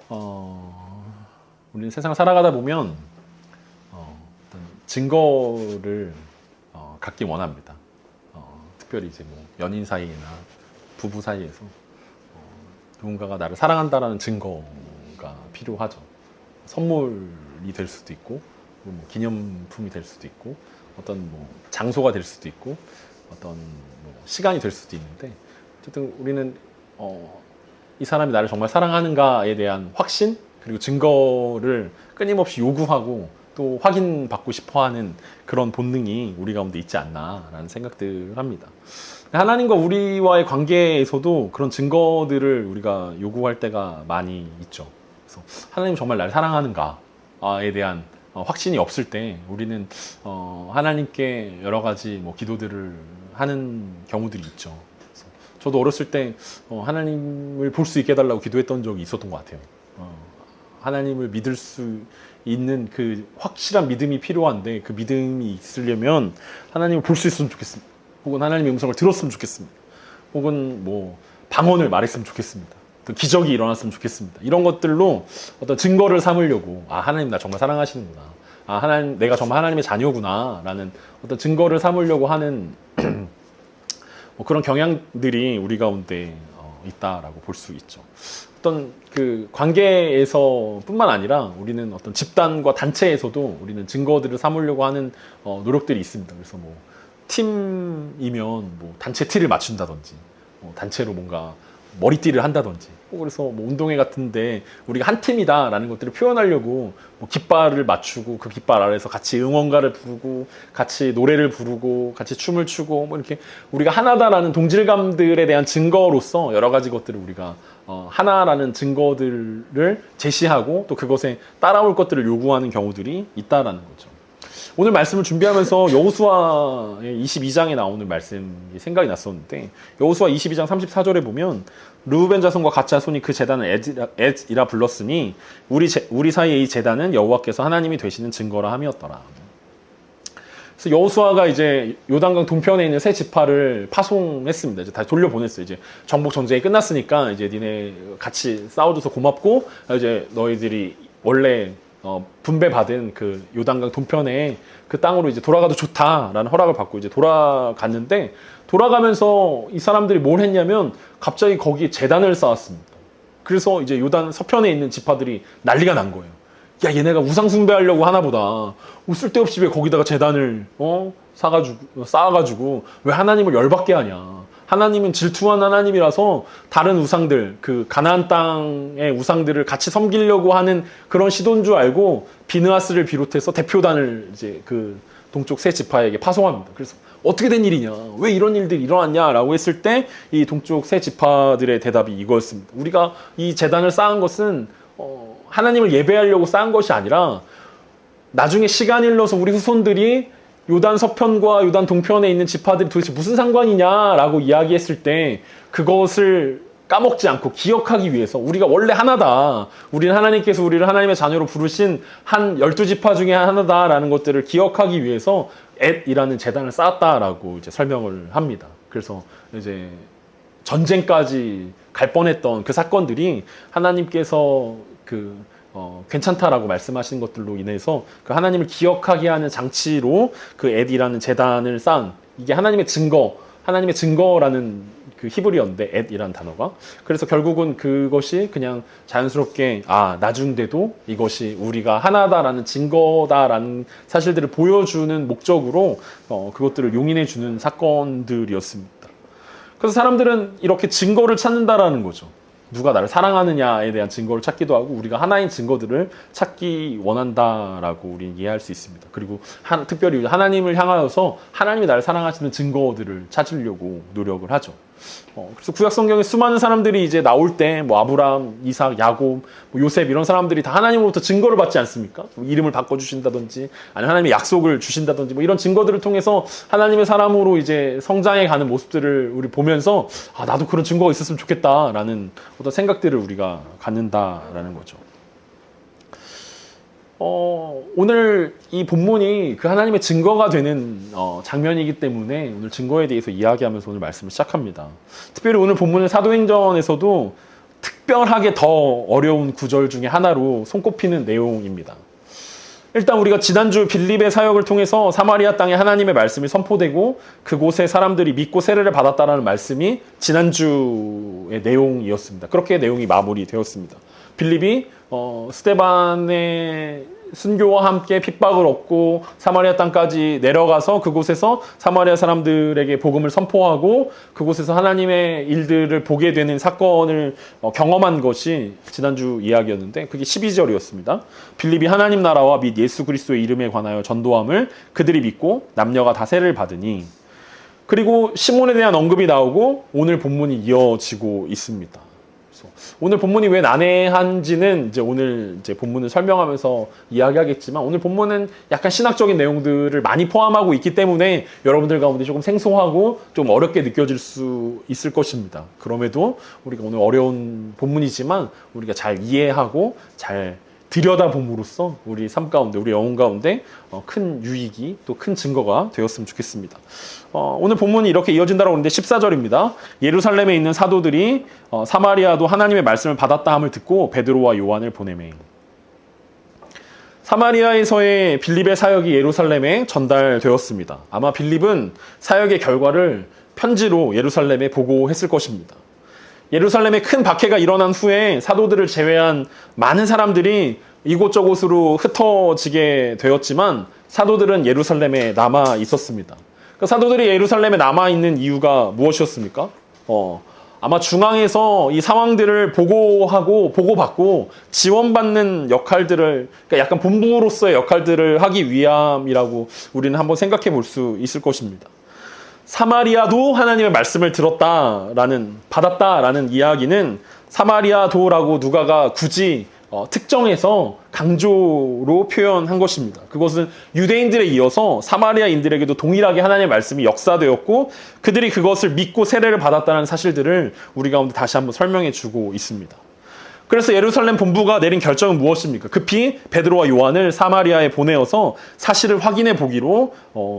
우리는 세상을 살아가다 보면 어떤 증거를 갖기 원합니다. 특별히 이제 뭐 연인 사이나 부부 사이에서 누군가가 나를 사랑한다라는 증거가 필요하죠. 선물이 될 수도 있고, 뭐 기념품이 될 수도 있고, 어떤 뭐 장소가 될 수도 있고, 어떤 뭐 시간이 될 수도 있는데, 어쨌든 우리는 이 사람이 나를 정말 사랑하는가에 대한 확신 그리고 증거를 끊임없이 요구하고 또 확인받고 싶어하는 그런 본능이 우리 가운데 있지 않나라는 생각들을 합니다. 하나님과 우리와의 관계에서도 그런 증거들을 우리가 요구할 때가 많이 있죠. 그래서 하나님 정말 나를 사랑하는가에 대한 확신이 없을 때 우리는 하나님께 여러 가지 뭐 기도들을 하는 경우들이 있죠. 그래서 저도 어렸을 때 하나님을 볼 수 있게 해달라고 기도했던 적이 있었던 것 같아요. 하나님을 믿을 수 있는 그 확실한 믿음이 필요한데 그 믿음이 있으려면 하나님을 볼 수 있으면 좋겠습니다. 혹은 하나님의 음성을 들었으면 좋겠습니다. 혹은 뭐 방언을 말했으면 좋겠습니다. 또 기적이 일어났으면 좋겠습니다. 이런 것들로 어떤 증거를 삼으려고 하나님 나 정말 사랑하시는구나. 하나님 내가 정말 하나님의 자녀구나라는 어떤 증거를 삼으려고 하는 뭐 그런 경향들이 우리 가운데 있다라고 볼 수 있죠. 어떤 그 관계에서뿐만 아니라 우리는 어떤 집단과 단체에서도 우리는 증거들을 삼으려고 하는 노력들이 있습니다. 그래서 뭐 팀이면 뭐 단체 티를 맞춘다든지, 단체로 뭔가 머리띠를 한다든지, 그래서 뭐 운동회 같은데 우리가 한 팀이다라는 것들을 표현하려고 뭐 깃발을 맞추고 그 깃발 아래서 같이 응원가를 부르고 같이 노래를 부르고 같이 춤을 추고 뭐 이렇게 우리가 하나다라는 동질감들에 대한 증거로서 여러 가지 것들을 우리가 하나라는 증거들을 제시하고 또 그것에 따라올 것들을 요구하는 경우들이 있다라는 거죠. 오늘 말씀을 준비하면서 여호수아의 22장에 나오는 말씀이 생각이 났었는데 여호수아 22장 34절에 보면 르우벤 자손과 갓 자손이 그 제단을 엣이라 불렀으니 우리 사이의 이 제단은 여호와께서 하나님이 되시는 증거라 함이었더라. 그래서 여호수아가 이제 요단강 동편에 있는 세 지파를 파송했습니다. 이제 다시 돌려보냈어요. 이제 정복 전쟁이 끝났으니까 이제 니네 같이 싸워줘서 고맙고 이제 너희들이 원래 분배받은 그 요단강 동편에 그 땅으로 이제 돌아가도 좋다라는 허락을 받고 이제 돌아갔는데 돌아가면서 이 사람들이 뭘 했냐면 갑자기 거기에 제단을 쌓았습니다. 그래서 이제 요단 서편에 있는 지파들이 난리가 난 거예요. 야, 얘네가 우상 숭배하려고 하나 보다. 쓸데없이 왜 거기다가 제단을 쌓아가지고 왜 하나님을 열받게 하냐. 하나님은 질투한 하나님이라서 다른 우상들, 그 가나안 땅의 우상들을 같이 섬기려고 하는 그런 시도인 줄 알고 비느하스를 비롯해서 대표단을 이제 그 동쪽 세 지파에게 파송합니다. 그래서 어떻게 된 일이냐, 왜 이런 일들이 일어났냐라고 했을 때 이 동쪽 세 지파들의 대답이 이거였습니다. 우리가 이 제단을 쌓은 것은 하나님을 예배하려고 쌓은 것이 아니라 나중에 시간이 흘러서 우리 후손들이 요단 서편과 요단 동편에 있는 지파들이 도대체 무슨 상관이냐라고 이야기했을 때 그것을 까먹지 않고 기억하기 위해서 우리가 원래 하나다. 우리는 하나님께서 우리를 하나님의 자녀로 부르신 한 12지파 중에 하나다라는 것들을 기억하기 위해서 엣이라는 제단을 쌓았다라고 이제 설명을 합니다. 그래서 이제 전쟁까지 갈 뻔했던 그 사건들이 하나님께서 괜찮다라고 말씀하신 것들로 인해서 그 하나님을 기억하게 하는 장치로 그 엣이라는 제단을 쌓은 이게 하나님의 증거라는 그 히브리어인데 엣이라는 단어가 그래서 결국은 그것이 그냥 자연스럽게 나중돼도 이것이 우리가 하나다라는 증거다라는 사실들을 보여주는 목적으로 그것들을 용인해 주는 사건들이었습니다. 그래서 사람들은 이렇게 증거를 찾는다라는 거죠. 누가 나를 사랑하느냐에 대한 증거를 찾기도 하고 우리가 하나인 증거들을 찾기 원한다라고 우리는 이해할 수 있습니다. 그리고 특별히 하나님을 향하여서 하나님이 나를 사랑하시는 증거들을 찾으려고 노력을 하죠. 그래서 구약 성경에 수많은 사람들이 이제 나올 때 뭐 아브라함, 이삭, 야곱, 뭐 요셉 이런 사람들이 다 하나님으로부터 증거를 받지 않습니까? 뭐 이름을 바꿔주신다든지 아니면 하나님의 약속을 주신다든지 뭐 이런 증거들을 통해서 하나님의 사람으로 이제 성장해 가는 모습들을 우리 보면서 나도 그런 증거가 있었으면 좋겠다라는 어떤 생각들을 우리가 갖는다라는 거죠. 오늘 이 본문이 그 하나님의 증거가 되는 장면이기 때문에 오늘 증거에 대해서 이야기하면서 오늘 말씀을 시작합니다. 특별히 오늘 본문의 사도행전에서도 특별하게 더 어려운 구절 중에 하나로 손꼽히는 내용입니다. 일단 우리가 지난주 빌립의 사역을 통해서 사마리아 땅에 하나님의 말씀이 선포되고 그곳에 사람들이 믿고 세례를 받았다라는 말씀이 지난주의 내용이었습니다. 그렇게 내용이 마무리되었습니다. 빌립이 스데반의 순교와 함께 핍박을 얻고 사마리아 땅까지 내려가서 그곳에서 사마리아 사람들에게 복음을 선포하고 그곳에서 하나님의 일들을 보게 되는 사건을 경험한 것이 지난주 이야기였는데 그게 12절이었습니다. 빌립이 하나님 나라와 및 예수 그리스도의 이름에 관하여 전도함을 그들이 믿고 남녀가 다 세례를 받으니, 그리고 시몬에 대한 언급이 나오고 오늘 본문이 이어지고 있습니다. 오늘 본문이 왜 난해한지는 이제 오늘 이제 본문을 설명하면서 이야기하겠지만, 오늘 본문은 약간 신학적인 내용들을 많이 포함하고 있기 때문에 여러분들 가운데 조금 생소하고 좀 어렵게 느껴질 수 있을 것입니다. 그럼에도 우리가 오늘 어려운 본문이지만 우리가 잘 이해하고 잘 들여다봄으로써 우리 삶 가운데, 우리 영혼 가운데 큰 유익이 또 큰 증거가 되었으면 좋겠습니다. 오늘 본문이 이렇게 이어진다고 하는데 14절입니다. 예루살렘에 있는 사도들이 사마리아도 하나님의 말씀을 받았다 함을 듣고 베드로와 요한을 보내매. 사마리아에서의 빌립의 사역이 예루살렘에 전달되었습니다. 아마 빌립은 사역의 결과를 편지로 예루살렘에 보고했을 것입니다. 예루살렘에 큰 박해가 일어난 후에 사도들을 제외한 많은 사람들이 이곳저곳으로 흩어지게 되었지만 사도들은 예루살렘에 남아 있었습니다. 그 사도들이 예루살렘에 남아 있는 이유가 무엇이었습니까? 아마 중앙에서 이 상황들을 보고하고 보고받고 지원받는 역할들을, 그러니까 약간 본부로서의 역할들을 하기 위함이라고 우리는 한번 생각해 볼 수 있을 것입니다. 사마리아도 하나님의 말씀을 받았다라는 이야기는 사마리아도라고 누가가 굳이 특정해서 강조로 표현한 것입니다. 그것은 유대인들에 이어서 사마리아인들에게도 동일하게 하나님의 말씀이 역사되었고 그들이 그것을 믿고 세례를 받았다는 사실들을 우리 가운데 다시 한번 설명해 주고 있습니다. 그래서 예루살렘 본부가 내린 결정은 무엇입니까? 급히 베드로와 요한을 사마리아에 보내어서 사실을 확인해 보기로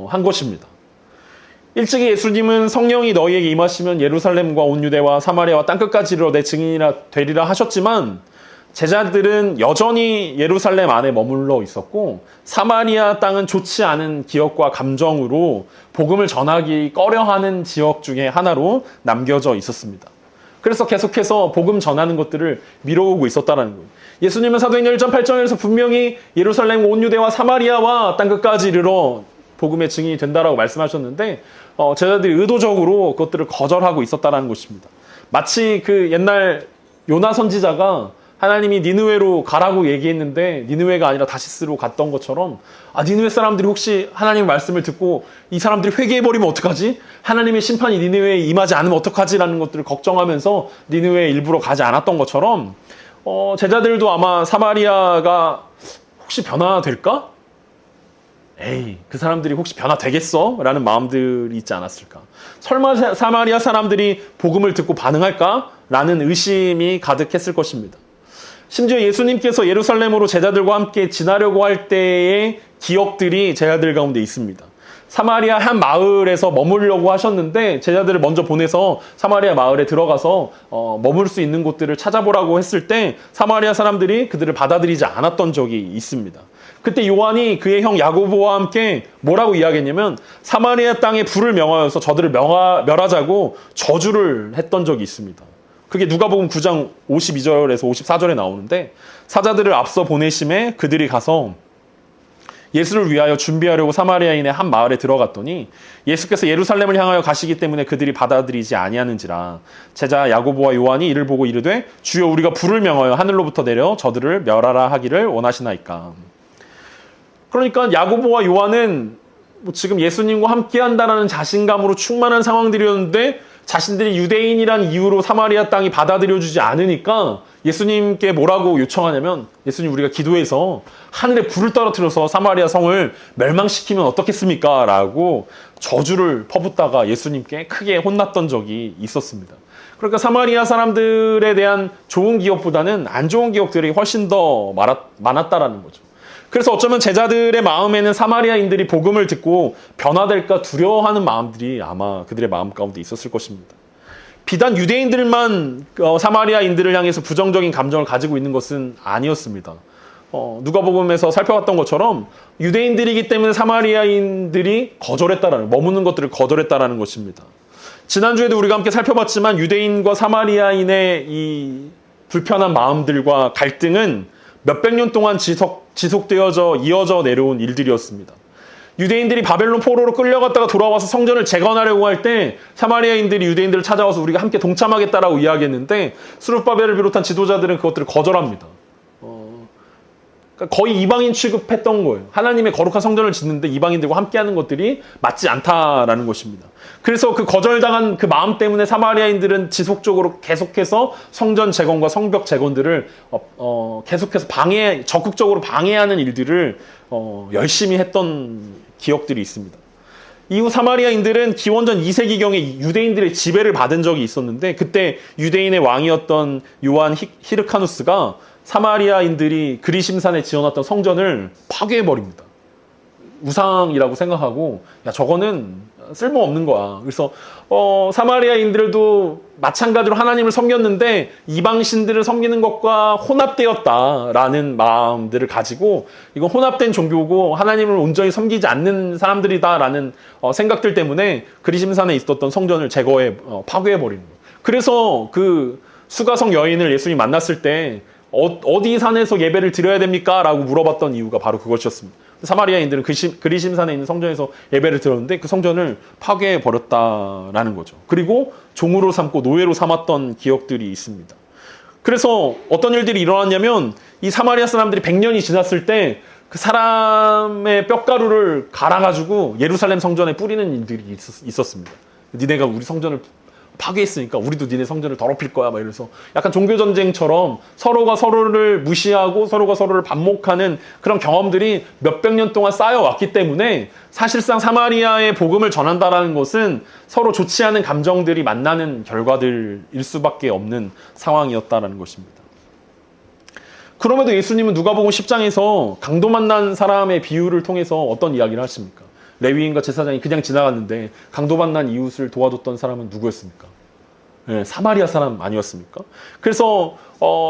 한 것입니다. 일찍이 예수님은 성령이 너희에게 임하시면 예루살렘과 온 유대와 사마리아와 땅끝까지 이르러 내 증인이라 되리라 하셨지만 제자들은 여전히 예루살렘 안에 머물러 있었고 사마리아 땅은 좋지 않은 기억과 감정으로 복음을 전하기 꺼려하는 지역 중에 하나로 남겨져 있었습니다. 그래서 계속해서 복음 전하는 것들을 미뤄오고 있었다는 거예요. 예수님은 사도행전 1장 8절에서 분명히 예루살렘 온 유대와 사마리아와 땅끝까지 이르러 복음의 증인이 된다라고 말씀하셨는데 제자들이 의도적으로 그것들을 거절하고 있었다는 것입니다. 마치 그 옛날 요나 선지자가 하나님이 니느웨로 가라고 얘기했는데 니느웨가 아니라 다시스로 갔던 것처럼, 니느웨 사람들이 혹시 하나님의 말씀을 듣고 이 사람들이 회개해버리면 어떡하지? 하나님의 심판이 니느웨에 임하지 않으면 어떡하지? 라는 것들을 걱정하면서 니느웨에 일부러 가지 않았던 것처럼 제자들도 아마 사마리아가 혹시 변화될까? 에이, 그 사람들이 혹시 변화되겠어? 라는 마음들이 있지 않았을까? 설마 사마리아 사람들이 복음을 듣고 반응할까? 라는 의심이 가득했을 것입니다. 심지어 예수님께서 예루살렘으로 제자들과 함께 지나려고 할 때의 기억들이 제자들 가운데 있습니다. 사마리아 한 마을에서 머물려고 하셨는데 제자들을 먼저 보내서 사마리아 마을에 들어가서 머물 수 있는 곳들을 찾아보라고 했을 때 사마리아 사람들이 그들을 받아들이지 않았던 적이 있습니다. 그때 요한이 그의 형 야고보와 함께 뭐라고 이야기했냐면 사마리아 땅에 불을 명하여서 저들을 멸하자고 저주를 했던 적이 있습니다. 그게 누가복음 9장 52절에서 54절에 나오는데 사자들을 앞서 보내심에 그들이 가서 예수를 위하여 준비하려고 사마리아인의 한 마을에 들어갔더니 예수께서 예루살렘을 향하여 가시기 때문에 그들이 받아들이지 아니하는지라. 제자 야고보와 요한이 이를 보고 이르되 주여 우리가 불을 명하여 하늘로부터 내려 저들을 멸하라 하기를 원하시나이까. 그러니까 야고보와 요한은 지금 예수님과 함께 한다는 자신감으로 충만한 상황들이었는데 자신들이 유대인이란 이유로 사마리아 땅이 받아들여주지 않으니까 예수님께 뭐라고 요청하냐면 예수님 우리가 기도해서 하늘에 불을 떨어뜨려서 사마리아 성을 멸망시키면 어떻겠습니까? 라고 저주를 퍼붓다가 예수님께 크게 혼났던 적이 있었습니다. 그러니까 사마리아 사람들에 대한 좋은 기억보다는 안 좋은 기억들이 훨씬 더 많았다라는 거죠. 그래서 어쩌면 제자들의 마음에는 사마리아인들이 복음을 듣고 변화될까 두려워하는 마음들이 아마 그들의 마음 가운데 있었을 것입니다. 비단 유대인들만 사마리아인들을 향해서 부정적인 감정을 가지고 있는 것은 아니었습니다. 누가복음에서 살펴봤던 것처럼 유대인들이기 때문에 사마리아인들이 머무는 것들을 거절했다라는 것입니다. 지난주에도 우리가 함께 살펴봤지만 유대인과 사마리아인의 이 불편한 마음들과 갈등은 몇백 년 동안 지속되어져 이어져 내려온 일들이었습니다. 유대인들이 바벨론 포로로 끌려갔다가 돌아와서 성전을 재건하려고 할 때 사마리아인들이 유대인들을 찾아와서 우리가 함께 동참하겠다라고 이야기했는데 스룹바벨을 비롯한 지도자들은 그것들을 거절합니다. 그러니까 거의 이방인 취급했던 거예요. 하나님의 거룩한 성전을 짓는데 이방인들과 함께하는 것들이 맞지 않다라는 것입니다. 그래서 그 거절당한 그 마음 때문에 사마리아인들은 지속적으로 계속해서 성전 재건과 성벽 재건들을 계속해서 적극적으로 방해하는 일들을 열심히 했던 기억들이 있습니다. 이후 사마리아인들은 기원전 2세기경에 유대인들의 지배를 받은 적이 있었는데 그때 유대인의 왕이었던 요한 히르카누스가 사마리아인들이 그리심산에 지어놨던 성전을 파괴해버립니다. 우상이라고 생각하고 야 저거는 쓸모없는 거야. 그래서 사마리아인들도 마찬가지로 하나님을 섬겼는데 이방신들을 섬기는 것과 혼합되었다라는 마음들을 가지고 이건 혼합된 종교고 하나님을 온전히 섬기지 않는 사람들이다라는 생각들 때문에 그리심산에 있었던 성전을 파괴해버리는 거예요. 그래서 그 수가성 여인을 예수님이 만났을 때 어디 산에서 예배를 드려야 됩니까? 라고 물어봤던 이유가 바로 그것이었습니다. 사마리아인들은 그리심산에 있는 성전에서 예배를 드렸는데 그 성전을 파괴해버렸다라는 거죠. 그리고 종으로 삼고 노예로 삼았던 기억들이 있습니다. 그래서 어떤 일들이 일어났냐면 이 사마리아 사람들이 100년이 지났을 때 그 사람의 뼈가루를 갈아가지고 예루살렘 성전에 뿌리는 일들이 있었습니다. 니네가 우리 성전을 파괴했으니까 우리도 니네 성전을 더럽힐 거야 막 이래서 약간 종교전쟁처럼 서로가 서로를 무시하고 서로가 서로를 반목하는 그런 경험들이 몇백 년 동안 쌓여왔기 때문에 사실상 사마리아의 복음을 전한다라는 것은 서로 좋지 않은 감정들이 만나는 결과들일 수밖에 없는 상황이었다라는 것입니다. 그럼에도 예수님은 누가복음 10장에서 강도 만난 사람의 비유를 통해서 어떤 이야기를 하십니까? 레위인과 제사장이 그냥 지나갔는데 강도 만난 이웃을 도와줬던 사람은 누구였습니까? 네, 사마리아 사람 아니었습니까? 그래서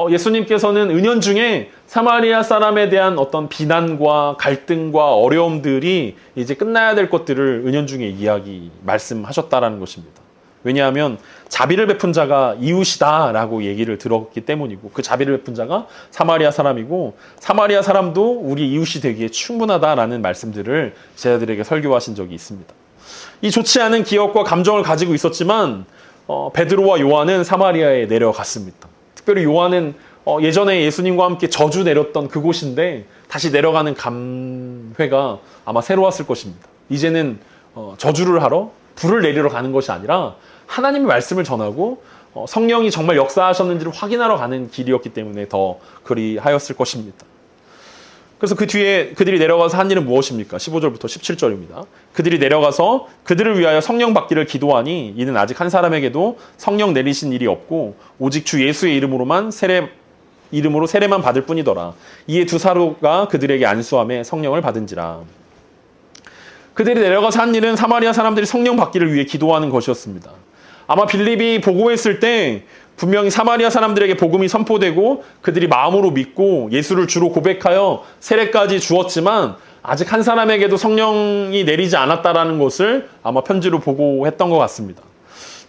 예수님께서는 은연중에 사마리아 사람에 대한 어떤 비난과 갈등과 어려움들이 이제 끝나야 될 것들을 은연중에 말씀하셨다라는 것입니다. 왜냐하면 자비를 베푼 자가 이웃이다라고 얘기를 들었기 때문이고 그 자비를 베푼 자가 사마리아 사람이고 사마리아 사람도 우리 이웃이 되기에 충분하다라는 말씀들을 제자들에게 설교하신 적이 있습니다. 이 좋지 않은 기억과 감정을 가지고 있었지만 베드로와 요한은 사마리아에 내려갔습니다. 특별히 요한은 예전에 예수님과 함께 저주 내렸던 그곳인데 다시 내려가는 감회가 아마 새로웠을 것입니다. 이제는 저주를 하러 불을 내리러 가는 것이 아니라 하나님의 말씀을 전하고 성령이 정말 역사하셨는지를 확인하러 가는 길이었기 때문에 더 그리하였을 것입니다. 그래서 그 뒤에 그들이 내려가서 한 일은 무엇입니까? 15절부터 17절입니다. 그들이 내려가서 그들을 위하여 성령 받기를 기도하니 이는 아직 한 사람에게도 성령 내리신 일이 없고 오직 주 예수의 이름으로 세례만 받을 뿐이더라. 이에 두 사도가 그들에게 안수하며 성령을 받은지라. 그들이 내려가서 한 일은 사마리아 사람들이 성령 받기를 위해 기도하는 것이었습니다. 아마 빌립이 보고했을 때 분명히 사마리아 사람들에게 복음이 선포되고 그들이 마음으로 믿고 예수를 주로 고백하여 세례까지 주었지만 아직 한 사람에게도 성령이 내리지 않았다라는 것을 아마 편지로 보고했던 것 같습니다.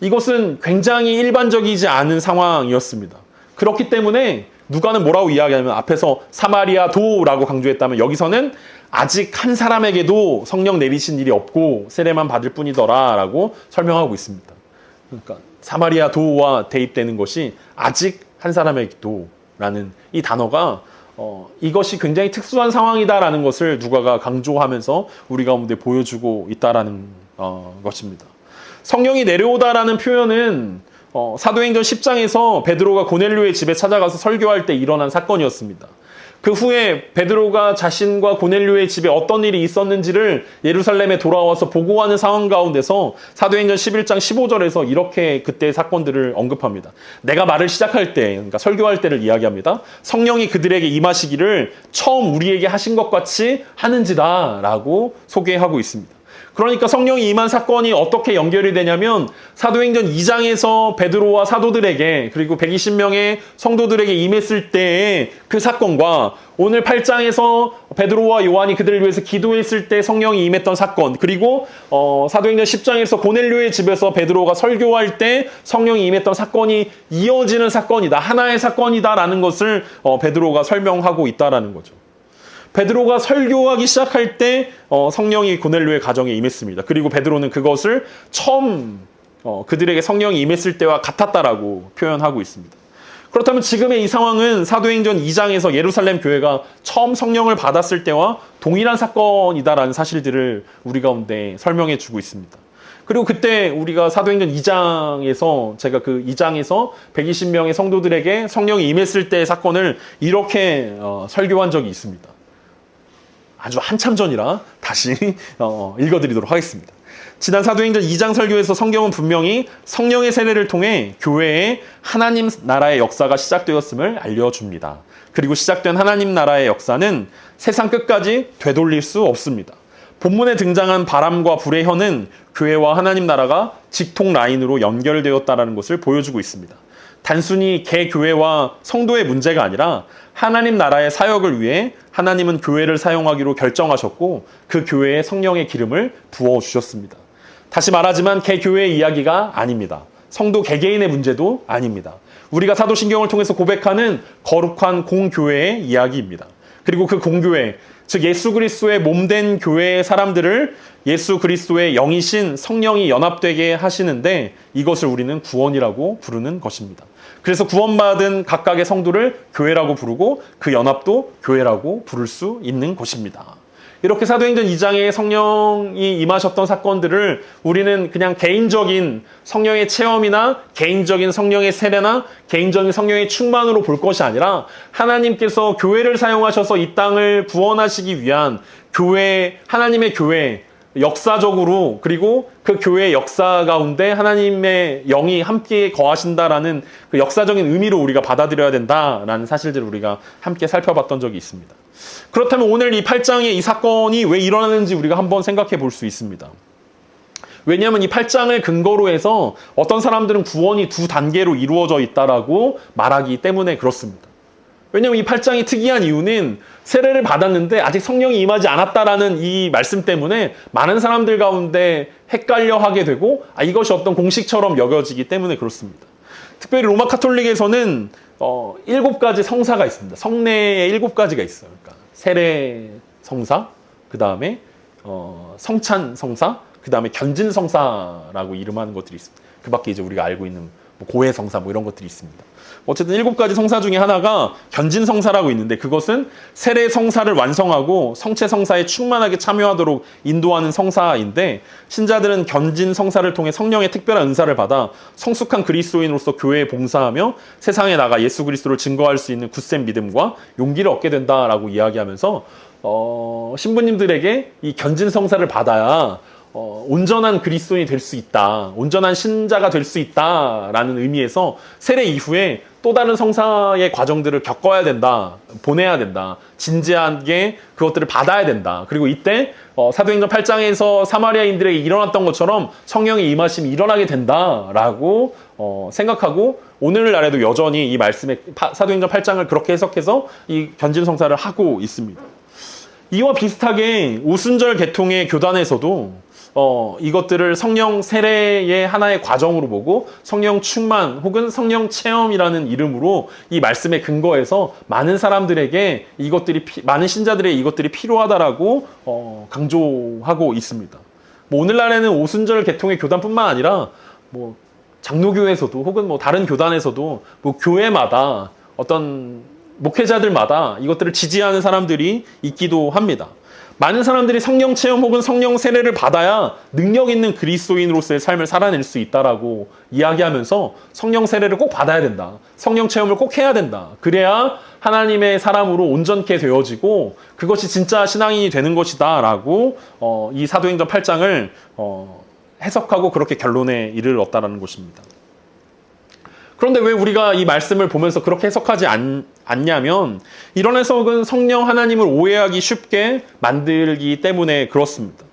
이것은 굉장히 일반적이지 않은 상황이었습니다. 그렇기 때문에 누가는 뭐라고 이야기하면 앞에서 사마리아도라고 강조했다면 여기서는 아직 한 사람에게도 성령 내리신 일이 없고 세례만 받을 뿐이더라라고 설명하고 있습니다. 그러니까 사마리아도와 대입되는 것이 아직 한 사람에게도라는 이 단어가 이것이 굉장히 특수한 상황이다라는 것을 누가가 강조하면서 우리 가운데 보여주고 있다라는 것입니다. 성령이 내려오다라는 표현은 사도행전 10장에서 베드로가 고넬료의 집에 찾아가서 설교할 때 일어난 사건이었습니다. 그 후에 베드로가 자신과 고넬료의 집에 어떤 일이 있었는지를 예루살렘에 돌아와서 보고하는 상황 가운데서 사도행전 11장 15절에서 이렇게 그때의 사건들을 언급합니다. 내가 말을 시작할 때, 그러니까 설교할 때를 이야기합니다. 성령이 그들에게 임하시기를 처음 우리에게 하신 것 같이 하는지다 라고 소개하고 있습니다. 그러니까 성령이 임한 사건이 어떻게 연결이 되냐면 사도행전 2장에서 베드로와 사도들에게 그리고 120명의 성도들에게 임했을 때의 그 사건과 오늘 8장에서 베드로와 요한이 그들을 위해서 기도했을 때 성령이 임했던 사건, 그리고 사도행전 10장에서 고넬료의 집에서 베드로가 설교할 때 성령이 임했던 사건이 이어지는 사건이다. 하나의 사건이다라는 것을 베드로가 설명하고 있다라는 거죠. 베드로가 설교하기 시작할 때 성령이 고넬료의 가정에 임했습니다. 그리고 베드로는 그것을 처음 그들에게 성령이 임했을 때와 같았다라고 표현하고 있습니다. 그렇다면 지금의 이 상황은 사도행전 2장에서 예루살렘 교회가 처음 성령을 받았을 때와 동일한 사건이다라는 사실들을 우리 가운데 설명해 주고 있습니다. 그리고 그때 우리가 사도행전 2장에서 제가 그 2장에서 120명의 성도들에게 성령이 임했을 때의 사건을 이렇게 설교한 적이 있습니다. 아주 한참 전이라 다시 읽어드리도록 하겠습니다. 지난 사도행전 2장 설교에서 성경은 분명히 성령의 세례를 통해 교회의 하나님 나라의 역사가 시작되었음을 알려줍니다. 그리고 시작된 하나님 나라의 역사는 세상 끝까지 되돌릴 수 없습니다. 본문에 등장한 바람과 불의 현은 교회와 하나님 나라가 직통 라인으로 연결되었다는 것을 보여주고 있습니다. 단순히 개교회와 성도의 문제가 아니라 하나님 나라의 사역을 위해 하나님은 교회를 사용하기로 결정하셨고 그 교회에 성령의 기름을 부어주셨습니다. 다시 말하지만 개교회의 이야기가 아닙니다. 성도 개개인의 문제도 아닙니다. 우리가 사도신경을 통해서 고백하는 거룩한 공교회의 이야기입니다. 그리고 그 공교회, 즉 예수 그리스도의 몸된 교회의 사람들을 예수 그리스도의 영이신 성령이 연합되게 하시는데 이것을 우리는 구원이라고 부르는 것입니다. 그래서 구원받은 각각의 성도를 교회라고 부르고 그 연합도 교회라고 부를 수 있는 것입니다. 이렇게 사도행전 2장에 성령이 임하셨던 사건들을 우리는 그냥 개인적인 성령의 체험이나 개인적인 성령의 세례나 개인적인 성령의 충만으로 볼 것이 아니라 하나님께서 교회를 사용하셔서 이 땅을 구원하시기 위한 교회, 하나님의 교회, 역사적으로 그리고 그 교회의 역사 가운데 하나님의 영이 함께 거하신다라는 그 역사적인 의미로 우리가 받아들여야 된다라는 사실들을 우리가 함께 살펴봤던 적이 있습니다. 그렇다면 오늘 이 8장의 이 사건이 왜 일어나는지 우리가 한번 생각해 볼 수 있습니다. 왜냐하면 이 8장을 근거로 해서 어떤 사람들은 구원이 두 단계로 이루어져 있다라고 말하기 때문에 그렇습니다. 왜냐하면 이 8장이 특이한 이유는 세례를 받았는데 아직 성령이 임하지 않았다라는 이 말씀 때문에 많은 사람들 가운데 헷갈려 하게 되고 이것이 어떤 공식처럼 여겨지기 때문에 그렇습니다. 특별히 로마 카톨릭에서는 7가지 성사가 있습니다. 성례에 7가지가 있어요. 그러니까 세례 성사, 그 다음에 성찬 성사, 그 다음에 견진 성사라고 이름하는 것들이 있습니다. 그 밖에 이제 우리가 알고 있는 고해 성사 이런 것들이 있습니다. 어쨌든 7가지 성사 중에 하나가 견진 성사라고 있는데 그것은 세례 성사를 완성하고 성체 성사에 충만하게 참여하도록 인도하는 성사인데 신자들은 견진 성사를 통해 성령의 특별한 은사를 받아 성숙한 그리스도인으로서 교회에 봉사하며 세상에 나가 예수 그리스도를 증거할 수 있는 굳센 믿음과 용기를 얻게 된다라고 이야기하면서 신부님들에게 이 견진 성사를 받아야 온전한 그리스도인이 될 수 있다. 온전한 신자가 될 수 있다라는 의미에서 세례 이후에 또 다른 성사의 과정들을 겪어야 된다. 보내야 된다. 진지하게 그것들을 받아야 된다. 그리고 이때 사도행전 8장에서 사마리아인들에게 일어났던 것처럼 성령의 임하심이 일어나게 된다라고 생각하고 오늘날에도 여전히 이 말씀의 사도행전 8장을 그렇게 해석해서 이 견진 성사를 하고 있습니다. 이와 비슷하게 오순절 계통의 교단에서도 이것들을 성령 세례의 하나의 과정으로 보고 성령 충만 혹은 성령 체험이라는 이름으로 이 말씀의 근거에서 많은 사람들에게 많은 신자들의 이것들이 필요하다라고 강조하고 있습니다. 오늘날에는 오순절 계통의 교단뿐만 아니라 장로교에서도 혹은 다른 교단에서도 교회마다 어떤 목회자들마다 이것들을 지지하는 사람들이 있기도 합니다. 많은 사람들이 성령 체험 혹은 성령 세례를 받아야 능력 있는 그리스도인으로서의 삶을 살아낼 수 있다라고 이야기하면서 성령 세례를 꼭 받아야 된다. 성령 체험을 꼭 해야 된다. 그래야 하나님의 사람으로 온전케 되어지고 그것이 진짜 신앙인이 되는 것이다라고 이 사도행전 8장을 해석하고 그렇게 결론에 이르렀다라는 것입니다. 그런데 왜 우리가 이 말씀을 보면서 그렇게 해석하지 않냐면 이런 해석은 성령 하나님을 오해하기 쉽게 만들기 때문에 그렇습니다.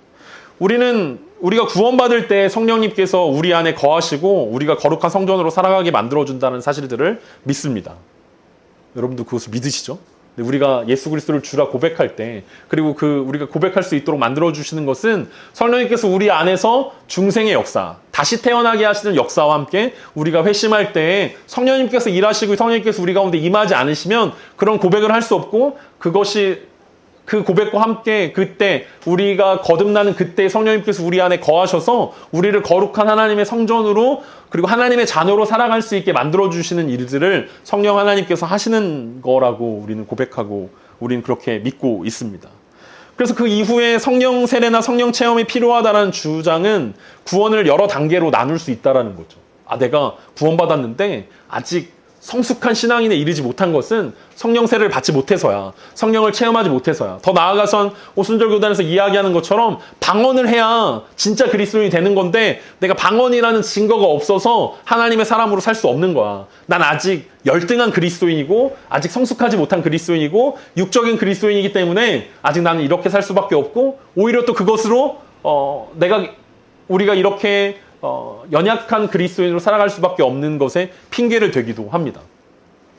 우리가 구원받을 때 성령님께서 우리 안에 거하시고 우리가 거룩한 성전으로 살아가게 만들어준다는 사실들을 믿습니다. 여러분도 그것을 믿으시죠? 우리가 예수 그리스도를 주라 고백할 때, 그리고 우리가 고백할 수 있도록 만들어주시는 것은 성령님께서 우리 안에서 중생의 역사, 다시 태어나게 하시는 역사와 함께 우리가 회심할 때 성령님께서 일하시고 성령님께서 우리 가운데 임하지 않으시면 그런 고백을 할 수 없고, 그 고백과 함께 그때 우리가 거듭나는 그때 성령님께서 우리 안에 거하셔서 우리를 거룩한 하나님의 성전으로, 그리고 하나님의 자녀로 살아갈 수 있게 만들어주시는 일들을 성령 하나님께서 하시는 거라고 우리는 고백하고 우리는 그렇게 믿고 있습니다. 그래서 그 이후에 성령 세례나 성령 체험이 필요하다는 주장은 구원을 여러 단계로 나눌 수 있다는 거죠. 내가 구원받았는데 아직 성숙한 신앙인에 이르지 못한 것은 성령 세례를 받지 못해서야, 성령을 체험하지 못해서야. 더 나아가선 오순절 교단에서 이야기하는 것처럼 방언을 해야 진짜 그리스도인이 되는 건데, 내가 방언이라는 증거가 없어서 하나님의 사람으로 살 수 없는 거야. 난 아직 열등한 그리스도인이고 아직 성숙하지 못한 그리스도인이고 육적인 그리스도인이기 때문에 아직 나는 이렇게 살 수밖에 없고, 오히려 또 그것으로 우리가 이렇게 연약한 그리스도인으로 살아갈 수밖에 없는 것에 핑계를 대기도 합니다.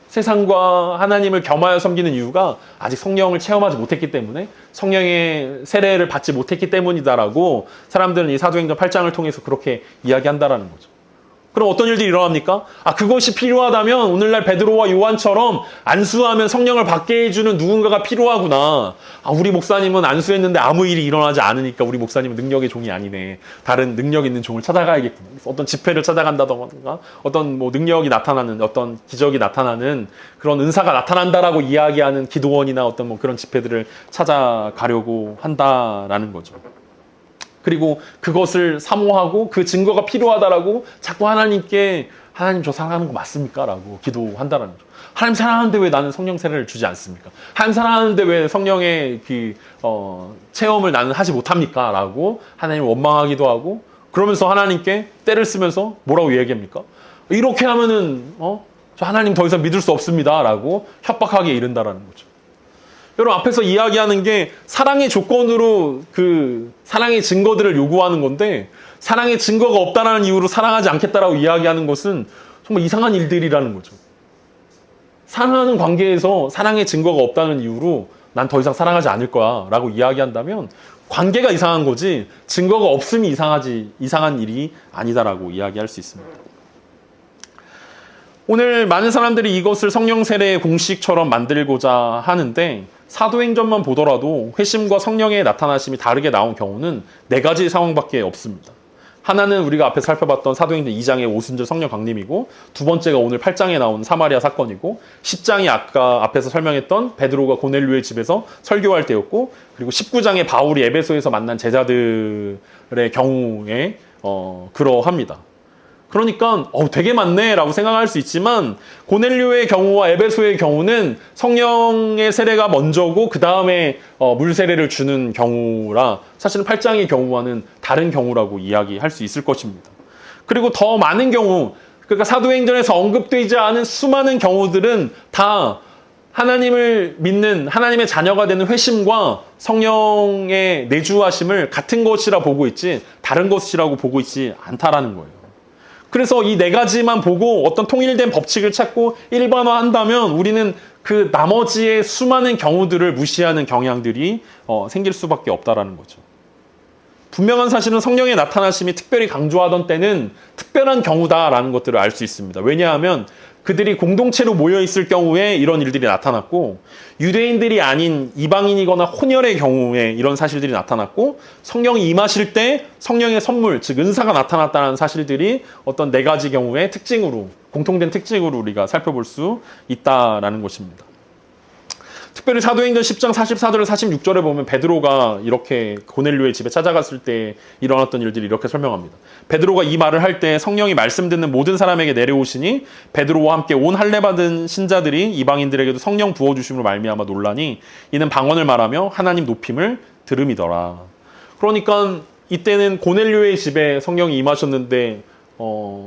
세상과 하나님을 겸하여 섬기는 이유가 아직 성령을 체험하지 못했기 때문에, 성령의 세례를 받지 못했기 때문이다라고 사람들은 이 사도행전 8장을 통해서 그렇게 이야기한다라는 거죠. 그럼 어떤 일들이 일어납니까? 그것이 필요하다면 오늘날 베드로와 요한처럼 안수하면 성령을 받게 해주는 누군가가 필요하구나. 우리 목사님은 안수했는데 아무 일이 일어나지 않으니까 우리 목사님은 능력의 종이 아니네. 다른 능력 있는 종을 찾아가야겠구나. 어떤 집회를 찾아간다던가, 어떤 능력이 나타나는, 어떤 기적이 나타나는 그런 은사가 나타난다라고 이야기하는 기도원이나 어떤 그런 집회들을 찾아가려고 한다라는 거죠. 그리고 그것을 사모하고 그 증거가 필요하다라고 자꾸 하나님께, 하나님 저 사랑하는 거 맞습니까? 라고 기도한다라는 거죠. 하나님 사랑하는데 왜 나는 성령 세례를 주지 않습니까? 하나님 사랑하는데 왜 성령의 체험을 나는 하지 못합니까? 라고 하나님을 원망하기도 하고, 그러면서 하나님께 때를 쓰면서 뭐라고 얘기합니까? 이렇게 하면은 저 하나님 더 이상 믿을 수 없습니다. 라고 협박하게 이른다라는 거죠. 여러분, 앞에서 이야기하는 게 사랑의 조건으로 사랑의 증거들을 요구하는 건데, 사랑의 증거가 없다는 이유로 사랑하지 않겠다라고 이야기하는 것은 정말 이상한 일들이라는 거죠. 사랑하는 관계에서 사랑의 증거가 없다는 이유로 난 더 이상 사랑하지 않을 거야 라고 이야기한다면 관계가 이상한 거지, 증거가 없음이 이상한 일이 아니다라고 이야기할 수 있습니다. 오늘 많은 사람들이 이것을 성령 세례의 공식처럼 만들고자 하는데, 사도행전만 보더라도 회심과 성령의 나타나심이 다르게 나온 경우는 4가지 상황밖에 없습니다. 하나는 우리가 앞에 살펴봤던 사도행전 2장의 오순절 성령 강림이고, 두 번째가 오늘 8장에 나온 사마리아 사건이고, 10장이 아까 앞에서 설명했던 베드로가 고넬료의 집에서 설교할 때였고, 그리고 19장의 바울이 에베소에서 만난 제자들의 경우에 그러합니다. 그러니까 되게 많네 라고 생각할 수 있지만, 고넬료의 경우와 에베소의 경우는 성령의 세례가 먼저고 그 다음에 물 세례를 주는 경우라 사실은 8장의 경우와는 다른 경우라고 이야기할 수 있을 것입니다. 그리고 더 많은 경우, 그러니까 사도행전에서 언급되지 않은 수많은 경우들은 다 하나님을 믿는 하나님의 자녀가 되는 회심과 성령의 내주하심을 같은 것이라 보고 있지 다른 것이라고 보고 있지 않다라는 거예요. 그래서 이 4가지만 보고 어떤 통일된 법칙을 찾고 일반화한다면 우리는 그 나머지의 수많은 경우들을 무시하는 경향들이 생길 수밖에 없다라는 거죠. 분명한 사실은 성령의 나타나심이 특별히 강조하던 때는 특별한 경우다라는 것들을 알 수 있습니다. 왜냐하면 그들이 공동체로 모여있을 경우에 이런 일들이 나타났고, 유대인들이 아닌 이방인이거나 혼혈의 경우에 이런 사실들이 나타났고, 성령이 임하실 때 성령의 선물, 즉 은사가 나타났다는 사실들이 어떤 4가지 경우의 특징으로, 공통된 특징으로 우리가 살펴볼 수 있다라는 것입니다. 특별히 사도행전 10장 44절 46절에 보면 베드로가 이렇게 고넬료의 집에 찾아갔을 때 일어났던 일들이 이렇게 설명합니다. 베드로가 이 말을 할 때 성령이 말씀 듣는 모든 사람에게 내려오시니 베드로와 함께 온 할례 받은 신자들이 이방인들에게도 성령 부어주심으로 말미암아 놀라니 이는 방언을 말하며 하나님 높임을 들음이더라. 그러니까 이때는 고넬료의 집에 성령이 임하셨는데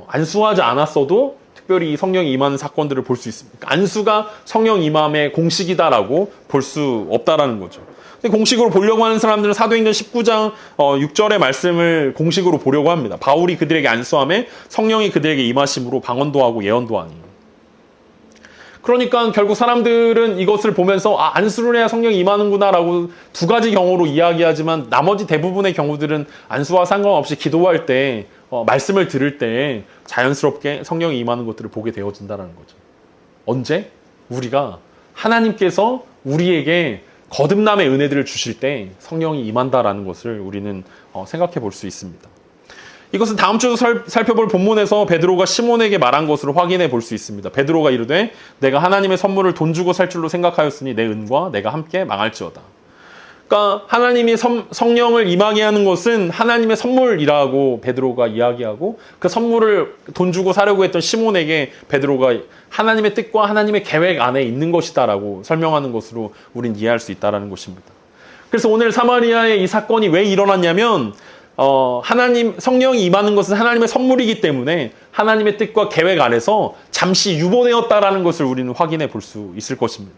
안수하지 않았어도 특별히 성령이 임하는 사건들을 볼 수 있습니다. 안수가 성령 임함의 공식이다라고 볼 수 없다라는 거죠. 근데 공식으로 보려고 하는 사람들은 사도행전 19장 6절의 말씀을 공식으로 보려고 합니다. 바울이 그들에게 안수함에 성령이 그들에게 임하심으로 방언도 하고 예언도 하니. 그러니까 결국 사람들은 이것을 보면서 안수를 해야 성령이 임하는구나라고 두 가지 경우로 이야기하지만 나머지 대부분의 경우들은 안수와 상관없이 기도할 때 말씀을 들을 때 자연스럽게 성령이 임하는 것들을 보게 되어진다는 거죠. 언제? 우리가 하나님께서 우리에게 거듭남의 은혜들을 주실 때 성령이 임한다라는 것을 우리는 생각해 볼 수 있습니다. 이것은 다음 주 살펴볼 본문에서 베드로가 시몬에게 말한 것으로 확인해 볼 수 있습니다. 베드로가 이르되 내가 하나님의 선물을 돈 주고 살 줄로 생각하였으니 내 은과 내가 함께 망할지어다. 그러니까 하나님이 성령을 임하게 하는 것은 하나님의 선물이라고 베드로가 이야기하고 그 선물을 돈 주고 사려고 했던 시몬에게 베드로가 하나님의 뜻과 하나님의 계획 안에 있는 것이다라고 설명하는 것으로 우린 이해할 수 있다는 것입니다. 그래서 오늘 사마리아의 이 사건이 왜 일어났냐면 성령이 임하는 것은 하나님의 선물이기 때문에 하나님의 뜻과 계획 안에서 잠시 유보되었다라는 것을 우리는 확인해 볼 수 있을 것입니다.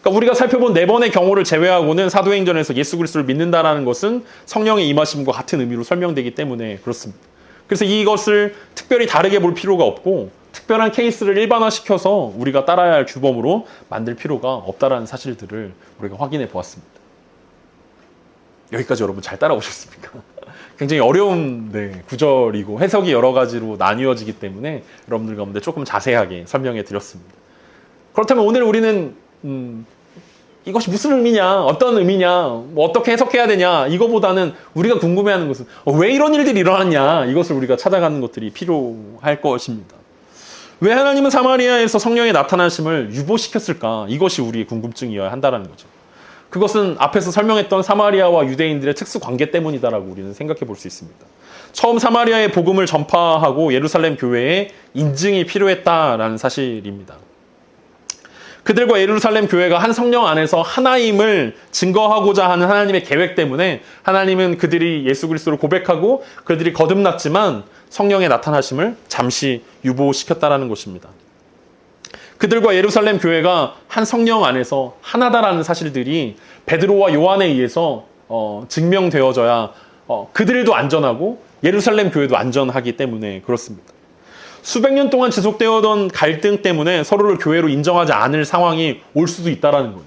그러니까 우리가 살펴본 4번의 경우를 제외하고는 사도행전에서 예수 그리스도를 믿는다라는 것은 성령의 임하심과 같은 의미로 설명되기 때문에 그렇습니다. 그래서 이것을 특별히 다르게 볼 필요가 없고 특별한 케이스를 일반화시켜서 우리가 따라야 할 규범으로 만들 필요가 없다라는 사실들을 우리가 확인해 보았습니다. 여기까지 여러분 잘 따라오셨습니까? 굉장히 어려운 구절이고 해석이 여러 가지로 나뉘어지기 때문에 여러분들 가운데 조금 자세하게 설명해 드렸습니다. 그렇다면 오늘 우리는 이것이 무슨 의미냐, 어떤 의미냐, 뭐 어떻게 해석해야 되냐, 이거보다는 우리가 궁금해하는 것은 왜 이런 일들이 일어났냐, 이것을 우리가 찾아가는 것들이 필요할 것입니다. 왜 하나님은 사마리아에서 성령의 나타나심을 유보시켰을까? 이것이 우리의 궁금증이어야 한다는 거죠. 그것은 앞에서 설명했던 사마리아와 유대인들의 특수 관계 때문이다라고 우리는 생각해 볼 수 있습니다. 처음 사마리아의 복음을 전파하고 예루살렘 교회에 인증이 필요했다라는 사실입니다. 그들과 예루살렘 교회가 한 성령 안에서 하나임을 증거하고자 하는 하나님의 계획 때문에 하나님은 그들이 예수 그리스도를 고백하고 그들이 거듭났지만 성령의 나타나심을 잠시 유보시켰다라는 것입니다. 그들과 예루살렘 교회가 한 성령 안에서 하나다라는 사실들이 베드로와 요한에 의해서 증명되어져야 그들도 안전하고 예루살렘 교회도 안전하기 때문에 그렇습니다. 수백 년 동안 지속되어던 갈등 때문에 서로를 교회로 인정하지 않을 상황이 올 수도 있다는 거예요.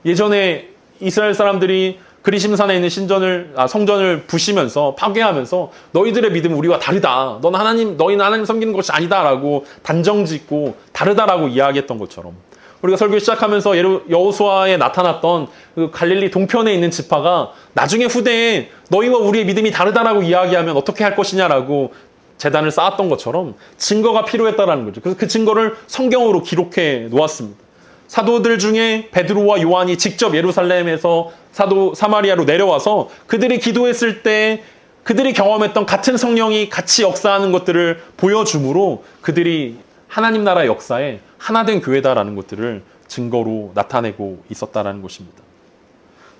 예전에 이스라엘 사람들이 그리심산에 있는 성전을 부시면서 파괴하면서 너희들의 믿음은 우리와 다르다. 너희는 하나님 섬기는 것이 아니다라고 단정짓고 다르다라고 이야기했던 것처럼 우리가 설교 시작하면서 여호수아에 나타났던 그 갈릴리 동편에 있는 지파가 나중에 후대에 너희와 우리의 믿음이 다르다라고 이야기하면 어떻게 할 것이냐라고 제단을 쌓았던 것처럼 증거가 필요했다라는 거죠. 그래서 그 증거를 성경으로 기록해 놓았습니다. 사도들 중에 베드로와 요한이 직접 예루살렘에서 사마리아로 내려와서 그들이 기도했을 때 그들이 경험했던 같은 성령이 같이 역사하는 것들을 보여주므로 그들이 하나님 나라 역사에 하나된 교회다라는 것들을 증거로 나타내고 있었다라는 것입니다.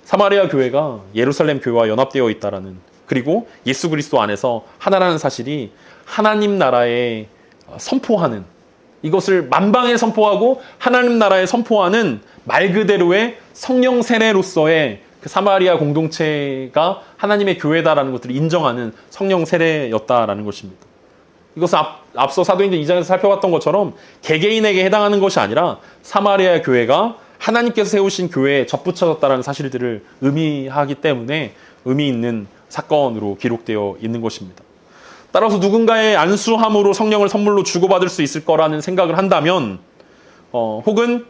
사마리아 교회가 예루살렘 교회와 연합되어 있다라는, 그리고 예수 그리스도 안에서 하나라는 사실이 하나님 나라에 선포하는, 이것을 만방에 선포하고 하나님 나라에 선포하는 말 그대로의 성령 세례로서의 그 사마리아 공동체가 하나님의 교회다라는 것들을 인정하는 성령 세례였다라는 것입니다. 이것은 앞서 사도행전 2장에서 살펴봤던 것처럼 개개인에게 해당하는 것이 아니라 사마리아 교회가 하나님께서 세우신 교회에 접붙여졌다는 사실들을 의미하기 때문에 의미 있는 사건으로 기록되어 있는 것입니다. 따라서 누군가의 안수함으로 성령을 선물로 주고받을 수 있을 거라는 생각을 한다면 혹은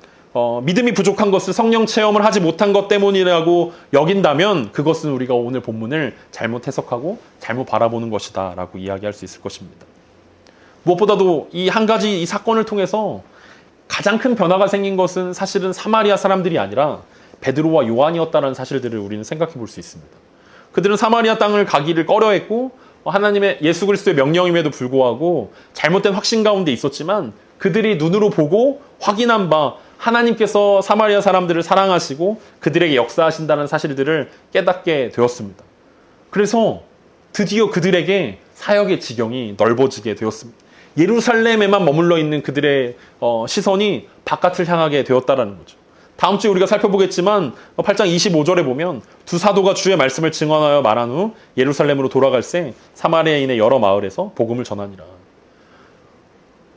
믿음이 부족한 것을 성령 체험을 하지 못한 것 때문이라고 여긴다면 그것은 우리가 오늘 본문을 잘못 해석하고 잘못 바라보는 것이다 라고 이야기할 수 있을 것입니다. 무엇보다도 이 한 가지 이 사건을 통해서 가장 큰 변화가 생긴 것은 사실은 사마리아 사람들이 아니라 베드로와 요한이었다는 사실들을 우리는 생각해 볼 수 있습니다. 그들은 사마리아 땅을 가기를 꺼려했고 하나님의 예수 그리스도의 명령임에도 불구하고 잘못된 확신 가운데 있었지만 그들이 눈으로 보고 확인한 바 하나님께서 사마리아 사람들을 사랑하시고 그들에게 역사하신다는 사실들을 깨닫게 되었습니다. 그래서 드디어 그들에게 사역의 지경이 넓어지게 되었습니다. 예루살렘에만 머물러 있는 그들의 시선이 바깥을 향하게 되었다는 거죠. 다음 주에 우리가 살펴보겠지만 8장 25절에 보면 두 사도가 주의 말씀을 증언하여 말한 후 예루살렘으로 돌아갈새 사마리아인의 여러 마을에서 복음을 전하니라.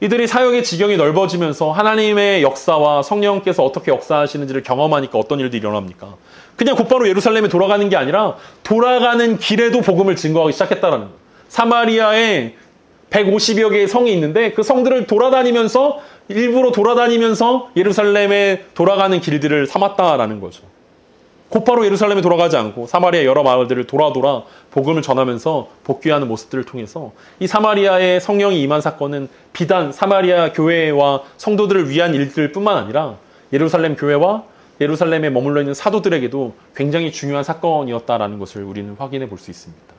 이들이 사역의 지경이 넓어지면서 하나님의 역사와 성령께서 어떻게 역사하시는지를 경험하니까 어떤 일들이 일어납니까? 그냥 곧바로 예루살렘에 돌아가는 게 아니라 돌아가는 길에도 복음을 증거하기 시작했다라는 거예요. 사마리아에 150여 개의 성이 있는데 그 성들을 돌아다니면서 일부러 돌아다니면서 예루살렘에 돌아가는 길들을 삼았다라는 거죠. 곧바로 예루살렘에 돌아가지 않고 사마리아 여러 마을들을 돌아 복음을 전하면서 복귀하는 모습들을 통해서 이 사마리아의 성령이 임한 사건은 비단 사마리아 교회와 성도들을 위한 일들뿐만 아니라 예루살렘 교회와 예루살렘에 머물러 있는 사도들에게도 굉장히 중요한 사건이었다라는 것을 우리는 확인해 볼 수 있습니다.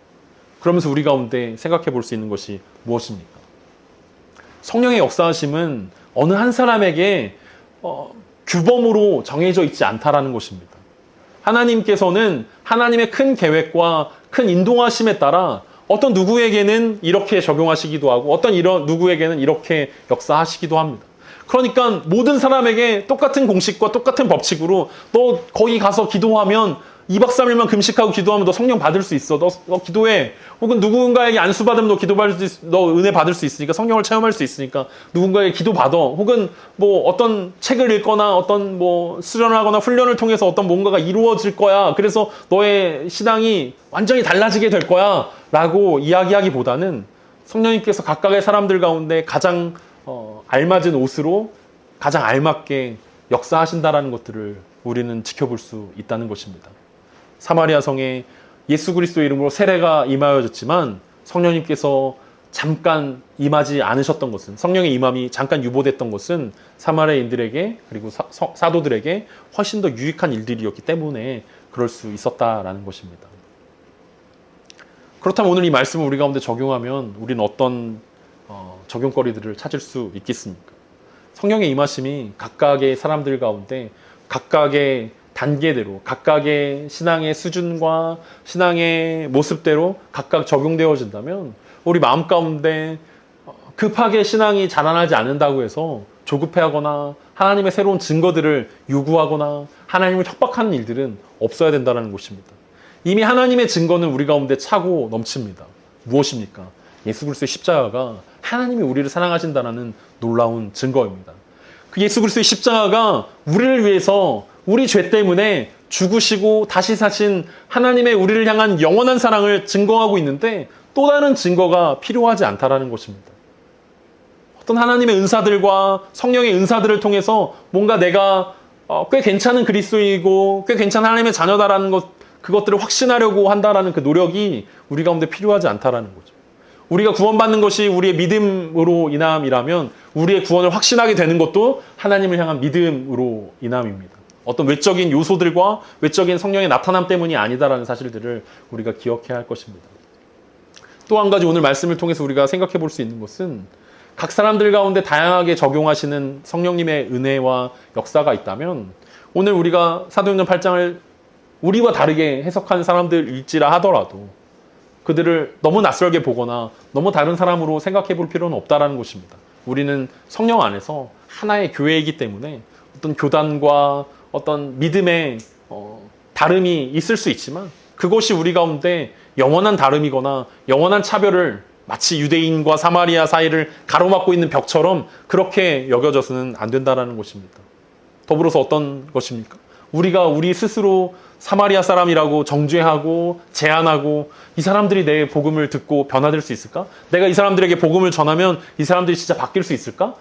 그러면서 우리 가운데 생각해 볼 수 있는 것이 무엇입니까? 성령의 역사하심은 어느 한 사람에게 규범으로 정해져 있지 않다라는 것입니다. 하나님께서는 하나님의 큰 계획과 큰 인도하심에 따라 어떤 누구에게는 이렇게 적용하시기도 하고 어떤 누구에게는 이렇게 역사하시기도 합니다. 그러니까 모든 사람에게 똑같은 공식과 똑같은 법칙으로 너 거기 가서 기도하면 2박 3일만 금식하고 기도하면 너 성령 받을 수 있어. 너 기도해. 혹은 누군가에게 안수 받으면 너 은혜 받을 수 있으니까 성령을 체험할 수 있으니까 누군가에게 기도 받아. 혹은 뭐 어떤 책을 읽거나 어떤 뭐 수련을 하거나 훈련을 통해서 어떤 뭔가가 이루어질 거야. 그래서 너의 신앙이 완전히 달라지게 될 거야. 라고 이야기하기보다는 성령님께서 각각의 사람들 가운데 가장 알맞은 옷으로 가장 알맞게 역사하신다라는 것들을 우리는 지켜볼 수 있다는 것입니다. 사마리아 성에 예수 그리스도의 이름으로 세례가 임하여졌지만 성령님께서 잠깐 임하지 않으셨던 것은 성령의 임함이 잠깐 유보됐던 것은 사마리아인들에게 그리고 사도들에게 훨씬 더 유익한 일들이었기 때문에 그럴 수 있었다라는 것입니다. 그렇다면 오늘 이 말씀을 우리 가운데 적용하면 우리는 어떤 적용거리들을 찾을 수 있겠습니까? 성령의 임하심이 각각의 사람들 가운데 각각의 단계대로 각각의 신앙의 수준과 신앙의 모습대로 각각 적용되어진다면 우리 마음 가운데 급하게 신앙이 자라나지 않는다고 해서 조급해하거나 하나님의 새로운 증거들을 요구하거나 하나님을 협박하는 일들은 없어야 된다는 것입니다. 이미 하나님의 증거는 우리 가운데 차고 넘칩니다. 무엇입니까? 예수 그리스도의 십자가가 하나님이 우리를 사랑하신다는 놀라운 증거입니다. 그 예수 그리스도의 십자가가 우리를 위해서 우리 죄 때문에 죽으시고 다시 사신 하나님의 우리를 향한 영원한 사랑을 증거하고 있는데 또 다른 증거가 필요하지 않다라는 것입니다. 어떤 하나님의 은사들과 성령의 은사들을 통해서 뭔가 내가 꽤 괜찮은 그리스도이고 꽤 괜찮은 하나님의 자녀다라는 그것들을 확신하려고 한다라는 그 노력이 우리 가운데 필요하지 않다라는 거죠. 우리가 구원받는 것이 우리의 믿음으로 인함이라면 우리의 구원을 확신하게 되는 것도 하나님을 향한 믿음으로 인함입니다. 어떤 외적인 요소들과 외적인 성령의 나타남 때문이 아니다라는 사실들을 우리가 기억해야 할 것입니다. 또 한 가지 오늘 말씀을 통해서 우리가 생각해 볼 수 있는 것은 각 사람들 가운데 다양하게 적용하시는 성령님의 은혜와 역사가 있다면 오늘 우리가 사도행전 8장을 우리와 다르게 해석하는 사람들일지라 하더라도 그들을 너무 낯설게 보거나 너무 다른 사람으로 생각해 볼 필요는 없다라는 것입니다. 우리는 성령 안에서 하나의 교회이기 때문에 어떤 교단과 어떤 믿음의 다름이 있을 수 있지만 그것이 우리 가운데 영원한 다름이거나 영원한 차별을 마치 유대인과 사마리아 사이를 가로막고 있는 벽처럼 그렇게 여겨져서는 안 된다는 것입니다. 더불어서 어떤 것입니까? 우리가 우리 스스로 사마리아 사람이라고 정죄하고 제한하고 이 사람들이 내 복음을 듣고 변화될 수 있을까? 내가 이 사람들에게 복음을 전하면 이 사람들이 진짜 바뀔 수 있을까?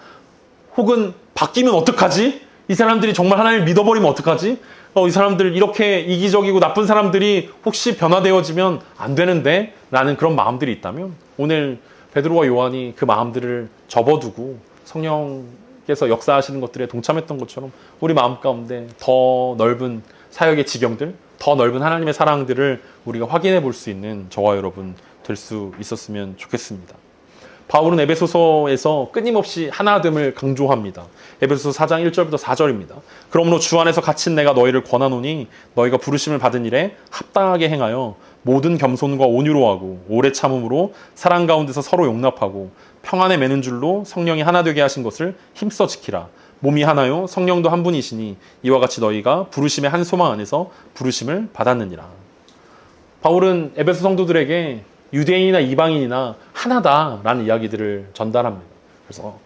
혹은 바뀌면 어떡하지? 이 사람들이 정말 하나님을 믿어버리면 어떡하지? 이 사람들 이렇게 이기적이고 나쁜 사람들이 혹시 변화되어지면 안 되는데? 라는 그런 마음들이 있다면 오늘 베드로와 요한이 그 마음들을 접어두고 성령께서 역사하시는 것들에 동참했던 것처럼 우리 마음 가운데 더 넓은 사역의 지경들, 더 넓은 하나님의 사랑들을 우리가 확인해 볼 수 있는 저와 여러분 될 수 있었으면 좋겠습니다. 바울은 에베소서에서 끊임없이 하나됨을 강조합니다. 에베소서 4장 1절부터 4절입니다. 그러므로 주 안에서 갇힌 내가 너희를 권하노니 너희가 부르심을 받은 일에 합당하게 행하여 모든 겸손과 온유로 하고 오래 참음으로 사랑 가운데서 서로 용납하고 평안에 매는 줄로 성령이 하나 되게 하신 것을 힘써 지키라. 몸이 하나요 성령도 한 분이시니 이와 같이 너희가 부르심의 한 소망 안에서 부르심을 받았느니라. 바울은 에베소 성도들에게 유대인이나 이방인이나 하나다라는 이야기들을 전달합니다. 그래서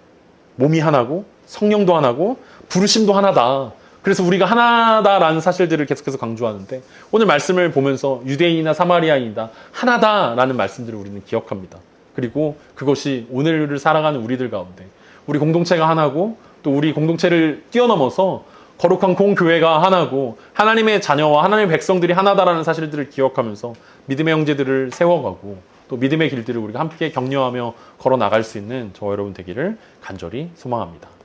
몸이 하나고 성령도 하나고 부르심도 하나다. 그래서 우리가 하나다라는 사실들을 계속해서 강조하는데 오늘 말씀을 보면서 유대인이나 사마리아인이다 하나다라는 말씀들을 우리는 기억합니다. 그리고 그것이 오늘을 살아가는 우리들 가운데 우리 공동체가 하나고 또 우리 공동체를 뛰어넘어서 거룩한 공교회가 하나고 하나님의 자녀와 하나님의 백성들이 하나다라는 사실들을 기억하면서 믿음의 형제들을 세워가고 또 믿음의 길들을 우리가 함께 격려하며 걸어 나갈 수 있는 저와 여러분 되기를 간절히 소망합니다.